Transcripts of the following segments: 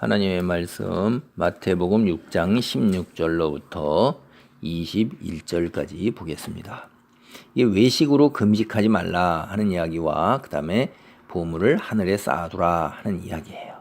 하나님의 말씀 마태복음 6장 16절로부터 21절까지 보겠습니다. 이 외식으로 금식하지 말라 하는 이야기와 그 다음에 보물을 하늘에 쌓아두라 하는 이야기예요.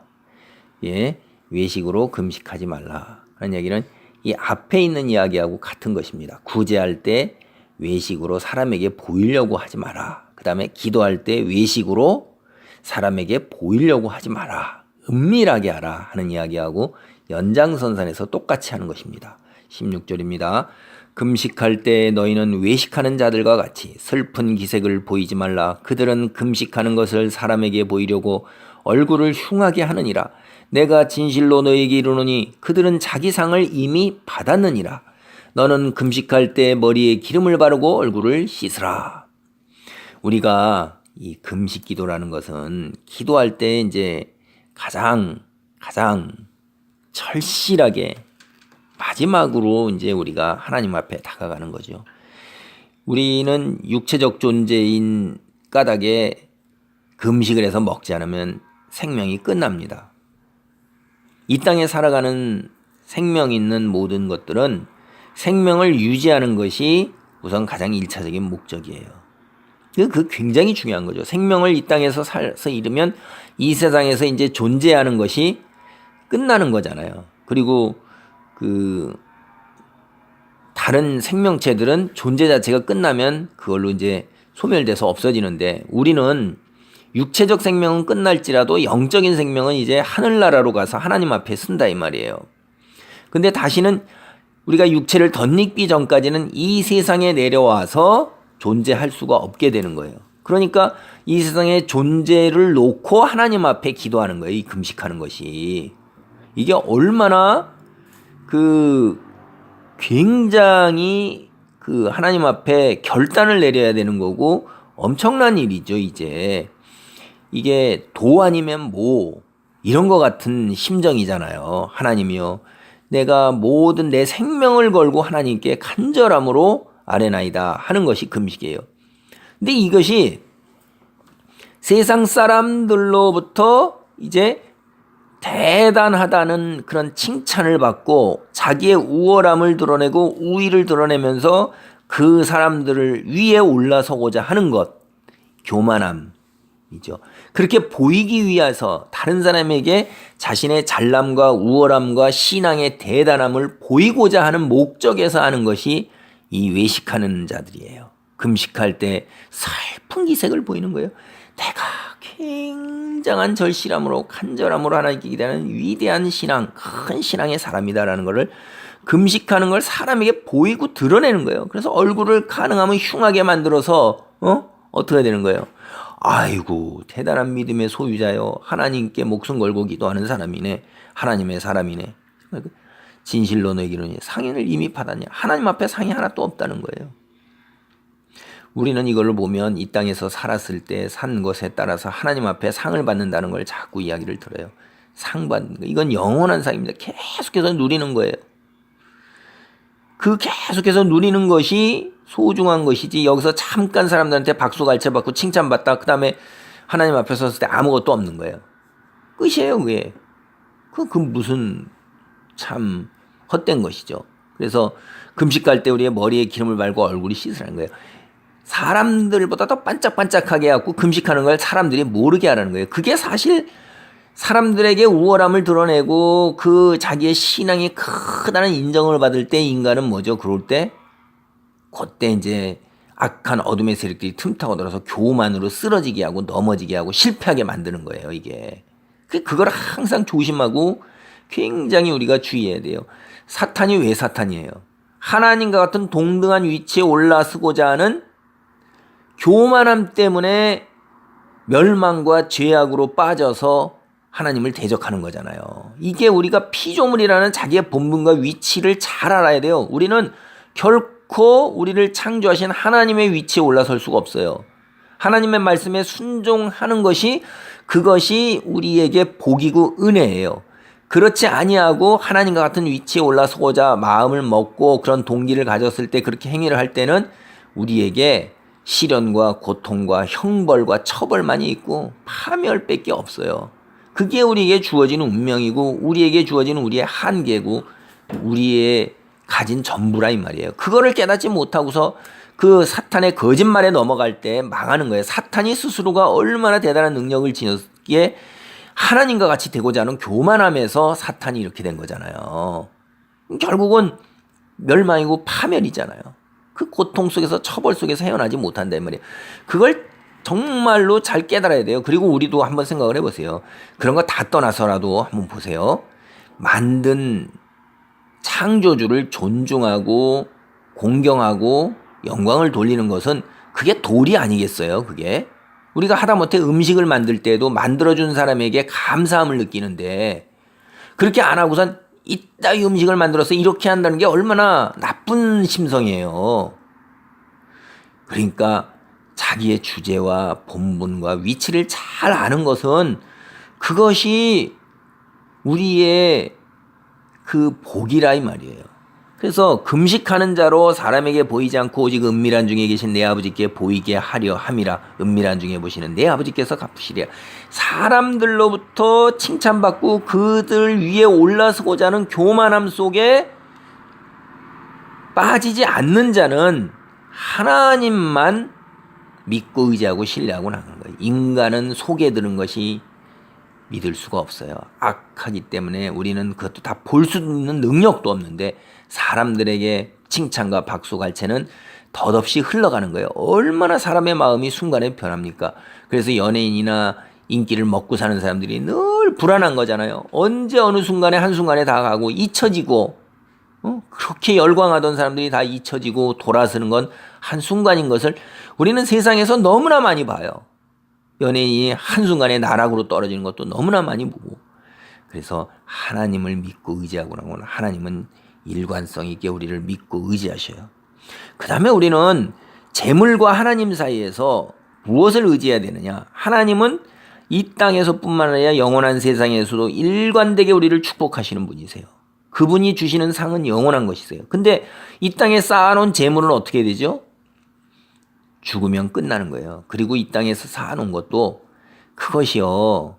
예, 외식으로 금식하지 말라 하는 이야기는 이 앞에 있는 이야기하고 같은 것입니다. 구제할 때 외식으로 사람에게 보이려고 하지 마라. 그 다음에 기도할 때 외식으로 사람에게 보이려고 하지 마라. 은밀하게 하라 하는 이야기하고 연장선상에서 똑같이 하는 것입니다. 16절입니다. 금식할 때 너희는 외식하는 자들과 같이 슬픈 기색을 보이지 말라. 그들은 금식하는 것을 사람에게 보이려고 얼굴을 흉하게 하느니라. 내가 진실로 너희에게 이르노니 그들은 자기 상을 이미 받았느니라. 너는 금식할 때 머리에 기름을 바르고 얼굴을 씻으라. 우리가 이 금식 기도라는 것은 기도할 때 이제 가장 절실하게 마지막으로 이제 우리가 하나님 앞에 다가가는 거죠. 우리는 육체적 존재인 까닭에 금식을 해서 먹지 않으면 생명이 끝납니다. 이 땅에 살아가는 생명 있는 모든 것들은 생명을 유지하는 것이 우선 가장 1차적인 목적이에요. 그 굉장히 중요한 거죠. 생명을 이 땅에서 살아서 이르면 이 세상에서 이제 존재하는 것이 끝나는 거잖아요. 그리고 다른 생명체들은 존재 자체가 끝나면 그걸로 이제 소멸돼서 없어지는데 우리는 육체적 생명은 끝날지라도 영적인 생명은 이제 하늘나라로 가서 하나님 앞에 쓴다 이 말이에요. 근데 다시는 우리가 육체를 덧입기 전까지는 이 세상에 내려와서 존재할 수가 없게 되는 거예요. 그러니까 이 세상의 존재를 놓고 하나님 앞에 기도하는 거예요. 이 금식하는 것이. 이게 얼마나 굉장히 하나님 앞에 결단을 내려야 되는 거고 엄청난 일이죠, 이제. 이게 도 아니면 뭐 이런 것 같은 심정이잖아요. 하나님이요. 내가 모든 내 생명을 걸고 하나님께 간절함으로 아뢰나이다 하는 것이 금식이에요. 근데 이것이 세상 사람들로부터 이제 대단하다는 그런 칭찬을 받고 자기의 우월함을 드러내고 우위를 드러내면서 그 사람들을 위에 올라서고자 하는 것, 교만함이죠. 그렇게 보이기 위해서 다른 사람에게 자신의 잘남과 우월함과 신앙의 대단함을 보이고자 하는 목적에서 하는 것이 이 외식하는 자들이에요. 금식할 때 슬픈 기색을 보이는 거예요. 내가 굉장한 절실함으로 간절함으로 하나님께 기대하는 위대한 신앙, 큰 신앙의 사람이다라는 것을 금식하는 걸 사람에게 보이고 드러내는 거예요. 그래서 얼굴을 가능하면 흉하게 만들어서 어떻게 되는 거예요? 아이고 대단한 믿음의 소유자요. 하나님께 목숨 걸고 기도하는 사람이네. 하나님의 사람이네. 진실로 너에게 이르노니 상인을 이미 받았냐. 하나님 앞에 상이 하나도 없다는 거예요. 우리는 이걸 보면 이 땅에서 살았을 때 산 것에 따라서 하나님 앞에 상을 받는다는 걸 자꾸 이야기를 들어요. 상 받는 거. 이건 영원한 상입니다. 계속해서 누리는 거예요. 계속해서 누리는 것이 소중한 것이지 여기서 잠깐 사람들한테 박수 갈채받고 칭찬받다 그 다음에 하나님 앞에 섰을 때 아무것도 없는 거예요. 끝이에요 그게. 그 무슨 참 헛된 것이죠. 그래서 금식 갈 때 우리의 머리에 기름을 바르고 얼굴이 씻으라는 거예요. 사람들보다 더 반짝반짝하게 하고 금식하는 걸 사람들이 모르게 하라는 거예요. 그게 사실 사람들에게 우월함을 드러내고 자기의 신앙이 크다는 인정을 받을 때 인간은 뭐죠? 그럴 때 그때 이제 악한 어둠의 세력들이 틈타고 들어서 교만으로 쓰러지게 하고 넘어지게 하고 실패하게 만드는 거예요. 이게 그걸 항상 조심하고 굉장히 우리가 주의해야 돼요. 사탄이 왜 사탄이에요? 하나님과 같은 동등한 위치에 올라서고자 하는 교만함 때문에 멸망과 죄악으로 빠져서 하나님을 대적하는 거잖아요. 이게 우리가 피조물이라는 자기의 본분과 위치를 잘 알아야 돼요. 우리는 결코 우리를 창조하신 하나님의 위치에 올라설 수가 없어요. 하나님의 말씀에 순종하는 그것이 우리에게 복이고 은혜예요. 그렇지 아니하고 하나님과 같은 위치에 올라서고자 마음을 먹고 그런 동기를 가졌을 때 그렇게 행위를 할 때는 우리에게 시련과 고통과 형벌과 처벌만이 있고 파멸밖에 없어요. 그게 우리에게 주어지는 운명이고 우리에게 주어지는 우리의 한계고 우리의 가진 전부라 이 말이에요. 그거를 깨닫지 못하고서 그 사탄의 거짓말에 넘어갈 때 망하는 거예요. 사탄이 스스로가 얼마나 대단한 능력을 지녔기에 하나님과 같이 되고자 하는 교만함에서 사탄이 이렇게 된 거잖아요. 결국은 멸망이고 파멸이잖아요. 그 고통 속에서 처벌 속에서 헤어나지 못한단 말이에요. 그걸 정말로 잘 깨달아야 돼요. 그리고 우리도 한번 생각을 해보세요. 그런 거 다 떠나서라도 한번 보세요. 만든 창조주를 존중하고 공경하고 영광을 돌리는 것은 그게 도리 아니겠어요? 그게 우리가 하다못해 음식을 만들 때도 만들어준 사람에게 감사함을 느끼는데 그렇게 안 하고선 이따위 음식을 만들어서 이렇게 한다는 게 얼마나 나쁜 심성이에요. 그러니까 자기의 주제와 본분과 위치를 잘 아는 것은 그것이 우리의 그 복이라 이 말이에요. 그래서 금식하는 자로 사람에게 보이지 않고 오직 은밀한 중에 계신 내 아버지께 보이게 하려 함이라. 은밀한 중에 보시는 내 아버지께서 갚으시랴. 사람들로부터 칭찬받고 그들 위에 올라서고자 하는 교만함 속에 빠지지 않는 자는 하나님만 믿고 의지하고 신뢰하고 나가는 거예요. 인간은 속에 드는 것이 믿을 수가 없어요. 악하기 때문에 우리는 그것도 다 볼 수 있는 능력도 없는데 사람들에게 칭찬과 박수갈채는 덧없이 흘러가는 거예요. 얼마나 사람의 마음이 순간에 변합니까? 그래서 연예인이나 인기를 먹고 사는 사람들이 늘 불안한 거잖아요. 언제 어느 순간에 한순간에 다 가고 잊혀지고 그렇게 열광하던 사람들이 다 잊혀지고 돌아서는 건 한순간인 것을 우리는 세상에서 너무나 많이 봐요. 연예인이 한순간에 나락으로 떨어지는 것도 너무나 많이 보고 그래서 하나님을 믿고 의지하고 나면 하나님은 일관성 있게 우리를 믿고 의지하셔요. 그 다음에 우리는 재물과 하나님 사이에서 무엇을 의지해야 되느냐. 하나님은 이 땅에서뿐만 아니라 영원한 세상에서도 일관되게 우리를 축복하시는 분이세요. 그분이 주시는 상은 영원한 것이세요. 근데 이 땅에 쌓아놓은 재물은 어떻게 되죠? 죽으면 끝나는 거예요. 그리고 이 땅에서 쌓아놓은 것도 그것이요.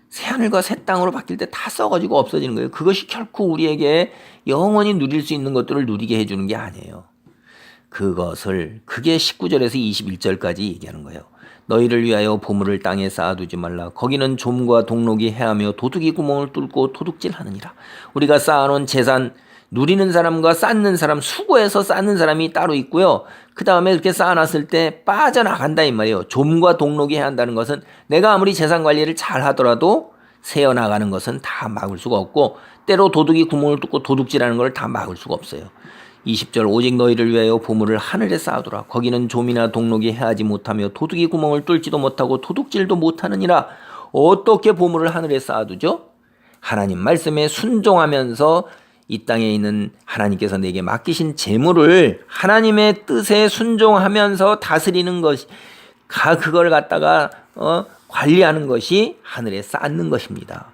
새하늘과 새 땅으로 바뀔 때 다 썩어지고 없어지는 거예요. 그것이 결코 우리에게 영원히 누릴 수 있는 것들을 누리게 해주는 게 아니에요. 그게 19절에서 21절까지 얘기하는 거예요. 너희를 위하여 보물을 땅에 쌓아두지 말라. 거기는 좀과 동록이 해하며 도둑이 구멍을 뚫고 도둑질하느니라. 우리가 쌓아놓은 재산 누리는 사람과 쌓는 사람, 수고해서 쌓는 사람이 따로 있고요. 그 다음에 이렇게 쌓아놨을 때 빠져나간다 이 말이에요. 좀과 동록이 해야 한다는 것은 내가 아무리 재산 관리를 잘 하더라도 새어나가는 것은 다 막을 수가 없고 때로 도둑이 구멍을 뚫고 도둑질하는 걸 다 막을 수가 없어요. 20절 오직 너희를 위하여 보물을 하늘에 쌓아두라. 거기는 좀이나 동록이 해하지 못하며 도둑이 구멍을 뚫지도 못하고 도둑질도 못하느니라. 어떻게 보물을 하늘에 쌓아두죠? 하나님 말씀에 순종하면서 이 땅에 있는 하나님께서 내게 맡기신 재물을 하나님의 뜻에 순종하면서 다스리는 것이 그걸 갖다가 관리하는 것이 하늘에 쌓는 것입니다.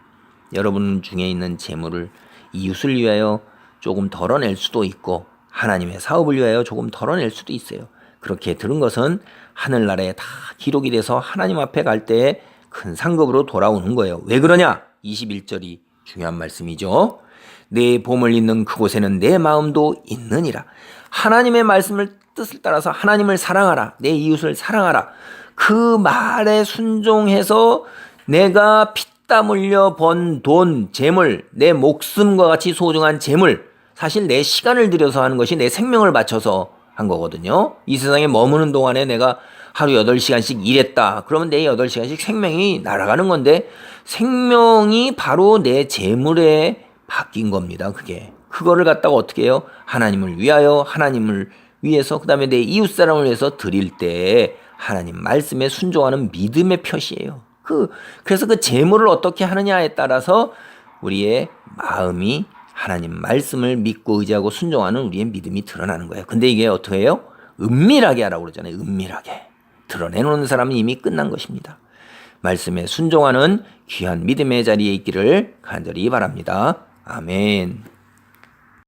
여러분 중에 있는 재물을 이웃을 위하여 조금 덜어낼 수도 있고 하나님의 사업을 위하여 조금 덜어낼 수도 있어요. 그렇게 들은 것은 하늘나라에 다 기록이 돼서 하나님 앞에 갈 때 큰 상급으로 돌아오는 거예요. 왜 그러냐? 21절이 중요한 말씀이죠. 내 보물 있는 그곳에는 내 마음도 있느니라. 하나님의 말씀을 뜻을 따라서 하나님을 사랑하라. 내 이웃을 사랑하라. 그 말에 순종해서 내가 피땀 흘려 번 돈, 재물, 내 목숨과 같이 소중한 재물, 사실 내 시간을 들여서 하는 것이 내 생명을 바쳐서 한 거거든요. 이 세상에 머무는 동안에 내가 하루 8시간씩 일했다. 그러면 내 8시간씩 생명이 날아가는 건데 생명이 바로 내 재물에 바뀐 겁니다. 그거를 갖다가 어떻게 해요? 하나님을 위하여 하나님을 위해서 그다음에 내 이웃 사람을 위해서 드릴 때 하나님 말씀에 순종하는 믿음의 표시예요. 그래서 그 재물을 어떻게 하느냐에 따라서 우리의 마음이 하나님 말씀을 믿고 의지하고 순종하는 우리의 믿음이 드러나는 거예요. 근데 이게 어떻게 해요? 은밀하게 하라고 그러잖아요. 은밀하게. 드러내놓는 사람은 이미 끝난 것입니다. 말씀에 순종하는 귀한 믿음의 자리에 있기를 간절히 바랍니다. 아멘.